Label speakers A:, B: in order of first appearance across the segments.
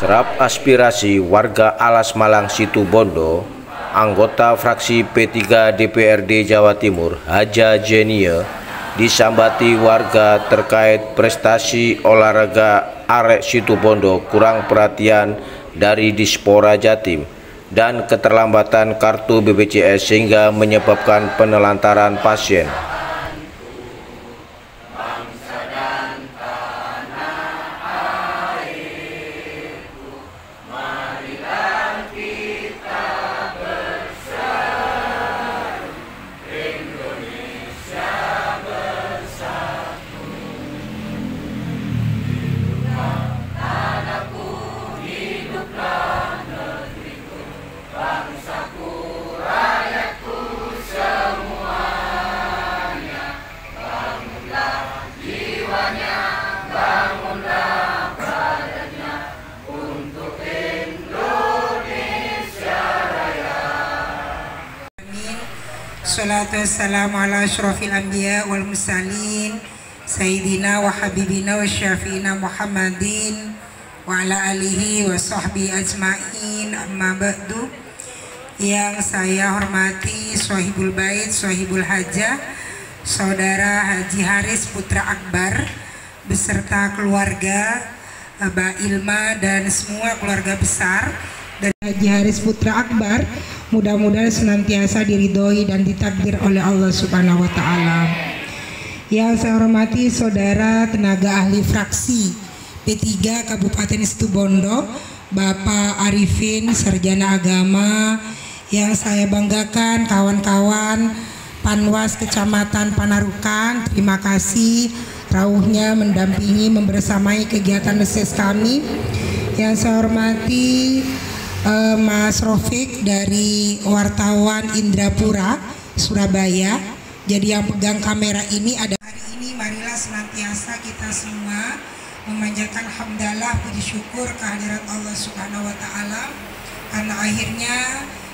A: Serap aspirasi warga Alas Malang Situbondo, anggota fraksi P3 DPRD Jawa Timur Haja Zenia disambati warga terkait prestasi olahraga arek Situbondo kurang perhatian dari Dispora Jatim dan keterlambatan kartu BPJS sehingga menyebabkan penelantaran pasien.
B: Salatu wassalamu ala asyrafil anbiya wal mursalin Sayyidina wa habibina wa syafi'ina Muhammadin wa ala alihi wa sahbihi ajma'in, amma ba'du. Yang saya hormati Sohibul Bait, Sohibul Hajah, Saudara Haji Haris Putra Akbar beserta keluarga, Mbak Ilma dan semua keluarga besar dari Haji Haris Putra Akbar, mudah-mudahan senantiasa diridhoi dan ditakdir oleh Allah Subhanahu wa Ta'ala. Yang saya hormati saudara tenaga ahli fraksi P3 Kabupaten Situbondo, Bapak Arifin, sarjana agama. Yang saya banggakan kawan-kawan Panwas Kecamatan Panarukan, terima kasih rawuhnya mendampingi membersamai kegiatan reses kami. Yang saya hormati Mas Rofik dari wartawan Indrapura Surabaya. Jadi yang pegang kamera ini ada hari ini. Marilah senantiasa kita semua memanjatkan hamdalah puji syukur kehadirat Allah Subhanahu wa Ta'ala, karena akhirnya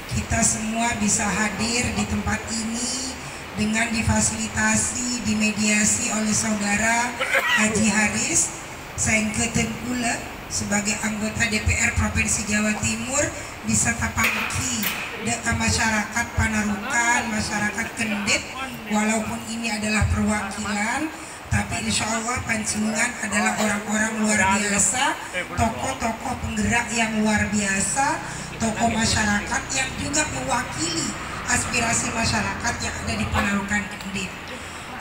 B: kita semua bisa hadir di tempat ini dengan difasilitasi, dimediasi oleh saudara Haji Haris Saengkeuten kula sebagai anggota DPR Provinsi Jawa Timur bisa tapangki ke masyarakat Panarukan, masyarakat Kendit. Walaupun ini adalah perwakilan, tapi insya Allah pancingan adalah orang-orang luar biasa, tokoh-tokoh penggerak yang luar biasa, tokoh masyarakat yang juga mewakili aspirasi masyarakat yang ada di Panarukan Kendit.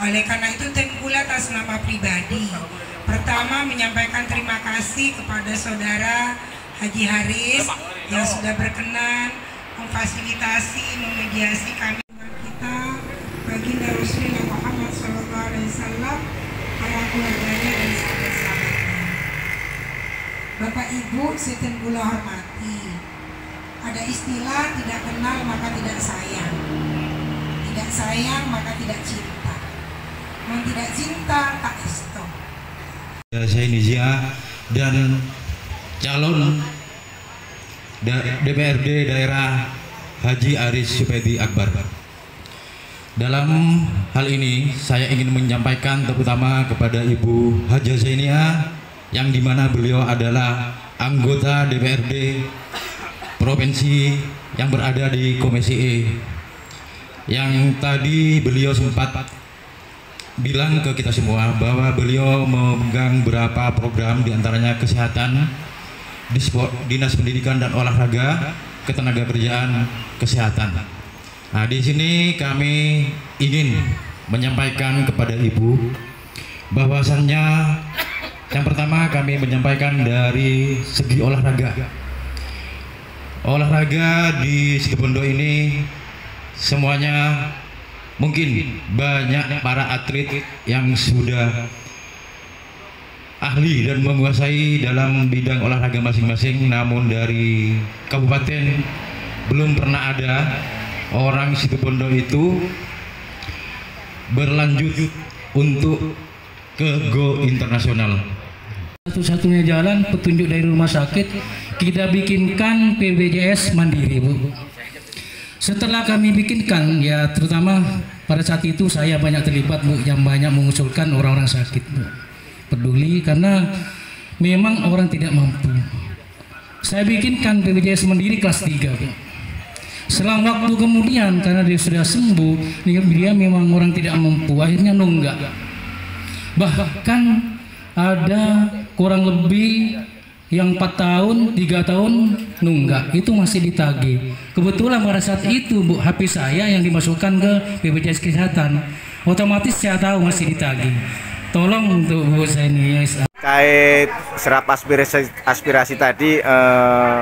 B: Oleh karena itu tengkula atas nama pribadi, pertama menyampaikan terima kasih kepada saudara Haji Haris yang sudah berkenan memfasilitasi, memediasi kami kita baginda Rasulullah Muhammad SAW, para keluarganya dan sahabat-sahabatnya. Bapak Ibu seten kula hormati, ada istilah tidak kenal maka tidak sayang, tidak sayang maka tidak cinta, tidak cinta tak isto.
C: Saya Nizia dan calon DPRD daerah Haji Haris Supedi Akbar. Dalam hal ini saya ingin menyampaikan terutama kepada Ibu Haja Zenia, yang dimana beliau adalah anggota DPRD provinsi yang berada di Komisi E, yang tadi beliau sempat bilang ke kita semua bahwa beliau memegang beberapa program, diantaranya kesehatan, dinas pendidikan dan olahraga, ketenagakerjaan, kesehatan. Nah, di sini kami ingin menyampaikan kepada Ibu bahwasannya yang pertama kami menyampaikan dari segi olahraga. Olahraga di Situbondo ini semuanya mungkin banyak para atlet yang sudah ahli dan menguasai dalam bidang olahraga masing-masing, namun dari kabupaten belum pernah ada orang Situbondo itu berlanjut untuk ke go internasional.
D: Satu-satunya jalan petunjuk dari rumah sakit, kita bikinkan BPJS mandiri, Bu. Setelah kami bikinkan, ya terutama pada saat itu saya banyak terlibat, Bu, yang banyak mengusulkan orang-orang sakit, Bu. Peduli karena memang orang tidak mampu. Saya bikinkan BPJS Mandiri kelas 3, Bu. Selang waktu kemudian karena dia sudah sembuh, dia memang orang tidak mampu, akhirnya nunggak. Bahkan ada kurang lebih yang 4 tahun, 3 tahun nunggak, itu masih ditagih. Kebetulan pada saat itu, Bu, HP saya yang dimasukkan ke BPJS Kesehatan, otomatis saya tahu masih ditagih. Tolong untuk Bu Zaini.
A: Kait serap aspirasi tadi,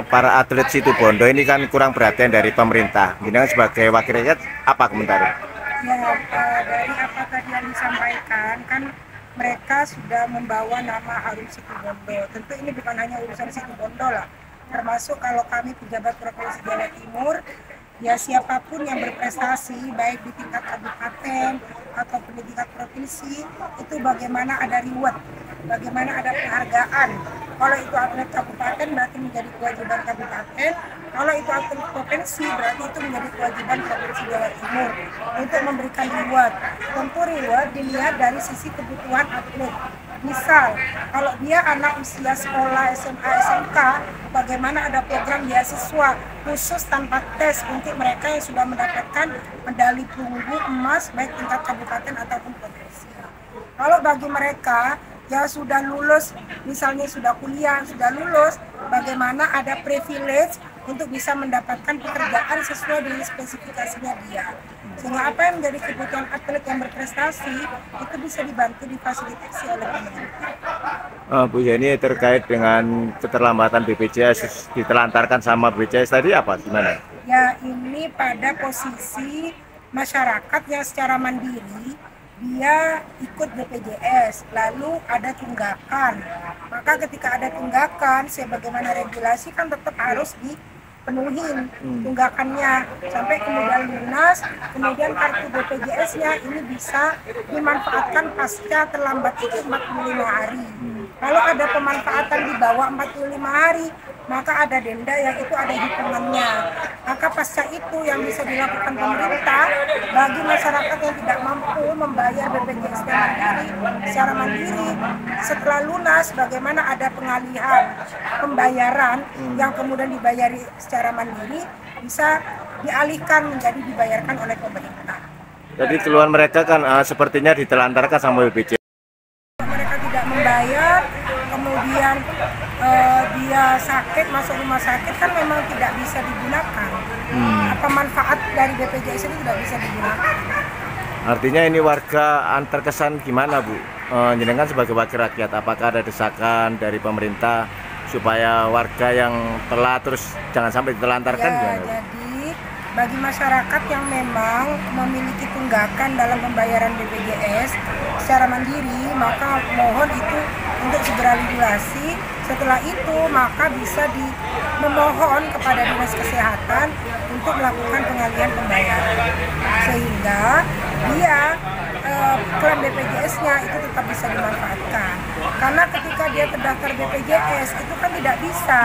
A: para atlet Situbondo ini kan kurang perhatian dari pemerintah. Gimana sebagai wakil rakyat, apa komentarnya?
B: Ya, dari apa tadi yang disampaikan, kan mereka sudah membawa nama harum Situbondo. Tentu ini bukan hanya urusan Situbondo lah, termasuk kalau kami pejabat Provinsi Jawa Timur, ya siapapun yang berprestasi baik di tingkat kabupaten ataupun di tingkat provinsi, itu bagaimana ada reward, bagaimana ada penghargaan. Kalau itu atlet kabupaten berarti menjadi kewajiban kabupaten, kalau itu atlet provinsi berarti itu menjadi kewajiban Provinsi Jawa Timur untuk memberikan reward. Tentu reward dilihat dari sisi kebutuhan atlet. Misal, kalau dia anak usia sekolah SMA, SMK, bagaimana ada program beasiswa khusus tanpa tes untuk mereka yang sudah mendapatkan medali perunggu emas baik tingkat kabupaten ataupun provinsi. Kalau bagi mereka yang sudah lulus, misalnya sudah kuliah, sudah lulus, bagaimana ada privilege untuk bisa mendapatkan pekerjaan sesuai dengan spesifikasinya dia. Sehingga apa yang menjadi kebutuhan atlet yang berprestasi itu bisa dibantu difasilitasi oleh pemerintah.
A: Bu Yeni, terkait dengan keterlambatan BPJS ditelantarkan sama BPJS tadi apa gimana?
B: Ya, ini pada posisi masyarakat yang secara mandiri dia ikut BPJS, lalu ada tunggakan. Maka ketika ada tunggakan, sebagaimana regulasi kan tetap harus dipenuhin tunggakannya sampai kemudian lunas, kemudian kartu BPJS-nya ini bisa dimanfaatkan pasca terlambat itu 45 hari. Kalau ada pemanfaatan di bawah 45 hari, maka ada denda yang itu ada hitungannya. Maka pasca itu yang bisa dilakukan pemerintah bagi masyarakat yang tidak mampu membayar BPJS mandiri secara mandiri, setelah lunas bagaimana ada pengalihan pembayaran yang kemudian dibayari secara mandiri bisa dialihkan menjadi dibayarkan oleh pemerintah.
A: Jadi keluhan mereka kan sepertinya ditelantarkan sama BPJS.
B: Mereka tidak membayar, kemudian dia sakit, masuk rumah sakit kan memang tidak bisa digunakan. Apa manfaat dari BPJS itu tidak bisa digunakan.
A: Artinya ini warga terkesan gimana, Bu? Jenengan sebagai wakil rakyat, apakah ada desakan dari pemerintah supaya warga yang telat terus jangan sampai ditelantarkan?
B: Ya, jadi bagi masyarakat yang memang memiliki tunggakan dalam pembayaran BPJS secara mandiri, maka mohon itu untuk segera regulasi. Setelah itu maka bisa memohon kepada Dinas Kesehatan untuk melakukan pengalihan pembayaran sehingga dia klaim BPJS-nya itu tetap bisa dimanfaatkan. Karena ketika dia terdaftar BPJS itu kan tidak bisa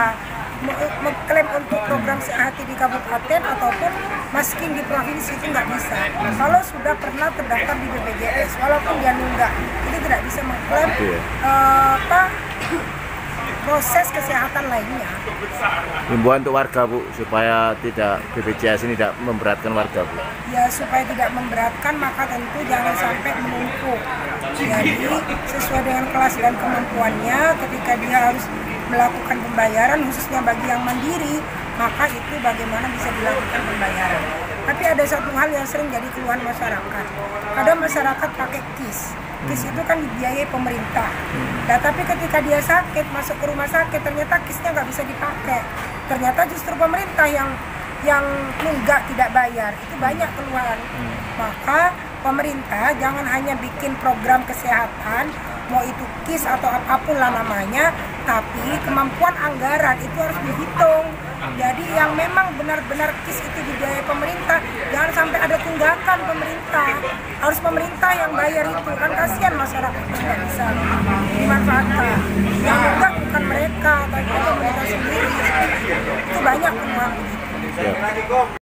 B: mengklaim untuk program sehati di kabupaten ataupun maskin di provinsi, itu nggak bisa. Kalau sudah pernah terdaftar di BPJS, walaupun dia nunggak, itu tidak bisa mengklaim proses kesehatan lainnya.
A: Himbauan untuk warga, Bu, supaya tidak BPJS ini tidak memberatkan warga, Bu.
B: Ya, supaya tidak memberatkan maka tentu jangan sampai menumpuk. Jadi sesuai dengan kelas dan kemampuannya, ketika dia harus melakukan pembayaran khususnya bagi yang mandiri, maka itu bagaimana bisa dilakukan pembayaran. Tapi ada satu hal yang sering jadi keluhan masyarakat. Kadang masyarakat pakai KIS. KIS itu kan dibiayai pemerintah. Nah, tapi ketika dia sakit, masuk ke rumah sakit, ternyata KIS-nya nggak bisa dipakai. Ternyata justru pemerintah yang nunggak tidak bayar. Itu banyak keluhan. Maka pemerintah jangan hanya bikin program kesehatan, mau itu KIS atau apapun lah namanya, tapi kemampuan anggaran itu harus dihitung. Jadi yang memang benar-benar KIS itu dibiayai pemerintah, jangan sampai ada tunggakan pemerintah. Harus pemerintah yang bayar itu, kan kasihan masyarakat tidak bisa dimanfaatkan. Yang enggak bukan mereka, tapi pemerintah sendiri. Itu banyak uang begitu.